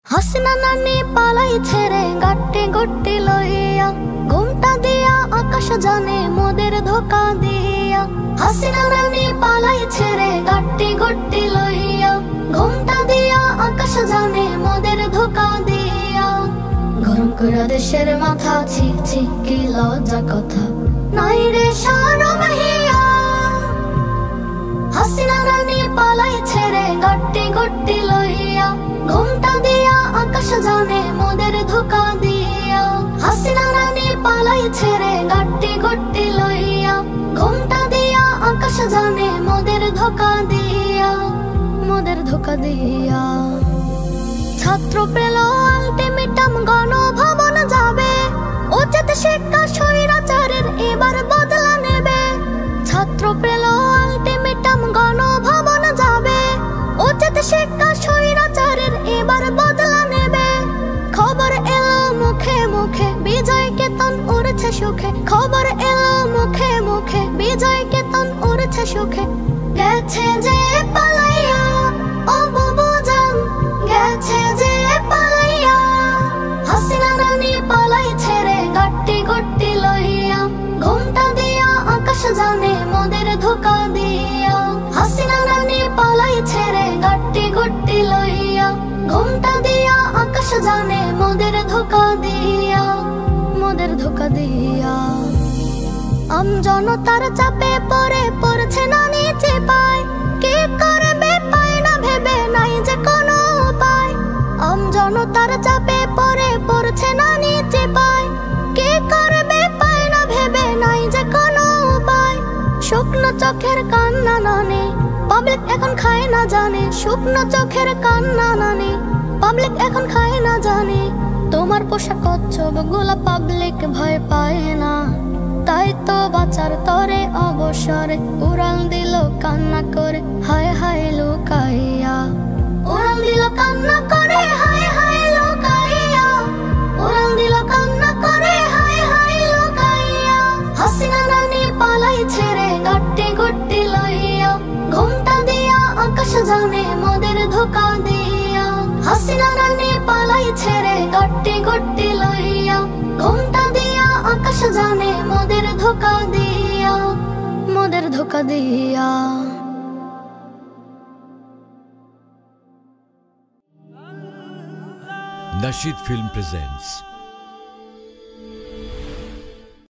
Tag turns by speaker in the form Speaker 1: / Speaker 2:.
Speaker 1: হাসিনা নানি পালাইছে রে গাট্টি গুট্টি লইয়া, ঘুমটা দিয়া আকাশ জানে মোদের ধোকা দিয়া। হাসিনা নানি পালাইছে রে গাট্টি গুট্টি লইয়া, ঘুমটা দিয়া আকাশ জানে মোদের ধোকা দিয়া। গরম কইরা দেশের মাথা, ছি ছি কি লজ্জা কথা, নাই রে শরম হিয়া। হাসিনা নানি পালাইছে রে গাট্টি গুট্টি লইয়া, ঘুমটা দিয়া আকাশ জানে মোদের ধোকা দিয়া। হাসিনা নানি পালাইছে রে গাট্টি গুট্টি লইয়া, ঘুমটা দিয়া আকাশ জানে মোদের ধোকা দিয়া, মোদের ধোকা দিয়া। ছাত্র পেল আলটিমেটাম, গণভবন যাবে, উচিত শিক্ষা স্বৈরাচারের এবার বদলা নেবে। ছাত্র পেল আলটিমেটাম, গণভবন যাবে, উচিত শিক্ষা স্বৈরাচারের এবার বদলা নেবে। খবর এলো মুখে মুখে, বিজয় কেতন উড়ছে সুখে। খবর এলো মুখে মুখে, বিজয় কেতন উড়ছে সুখে। গেছে যে পালাইয়া ও বুবু জান, গেছে যে পালাইয়া। হাসিনা নানি পালাইছে রে গাট্টি গুট্টি লইয়া, ঘুমটা দিয়া আকাশ জানে মোদের ধোকা দিয়া। হাসিনা নানি পালাইছে রে গাট্টি গুট্টি লইয়া, ঘুমটা দিয়া আকাশ জানে মোদের ধোকা দিয়া, মোদের ধোকা দিয়া। জনতার চাপে পড়ে পড়ছে না নিচে পায়, কি করবে পায় না ভেবে নাই যে কোনো উপায়। জনতার চাপে পড়ে পড়ছে না নিচে পায়, কি করবে পায় না ভেবে নাই যে কোনো উপায়। শুকনো চোখের কান্না নানে, পাবলিক এখন খায় না জানে। শুকনো চোখের কান্না নানে, পাবলিক এখন খায় না জানে। তোমার পোশাক কচ্ছপ গুলা পাবলিক ভয় পায় না, তাই তো বাঁচার তরে অবসরে উড়াল দিল কান্না করে হায় হায় লুকাইয়া। উড়াল দিল কান্না করে হায় হায় লুকাইয়া, উড়াল দিল কান্না করে হায় হায় লুকাইয়া। হাসিনা নানি পালাইছে রে গাট্টি গুট্টি লইয়া, ঘুমটা দিয়া আকাশ জানে মোদের ধোকা দিয়া। হাসিনা নানি পালাইছে রে গাট্টি গুট্টি লইয়া, ঘুমটা দিয়া আকাশ জানে মোদের ধোকা দিয়া, মোদের ধোকা দিয়া।
Speaker 2: Nasheed Film presents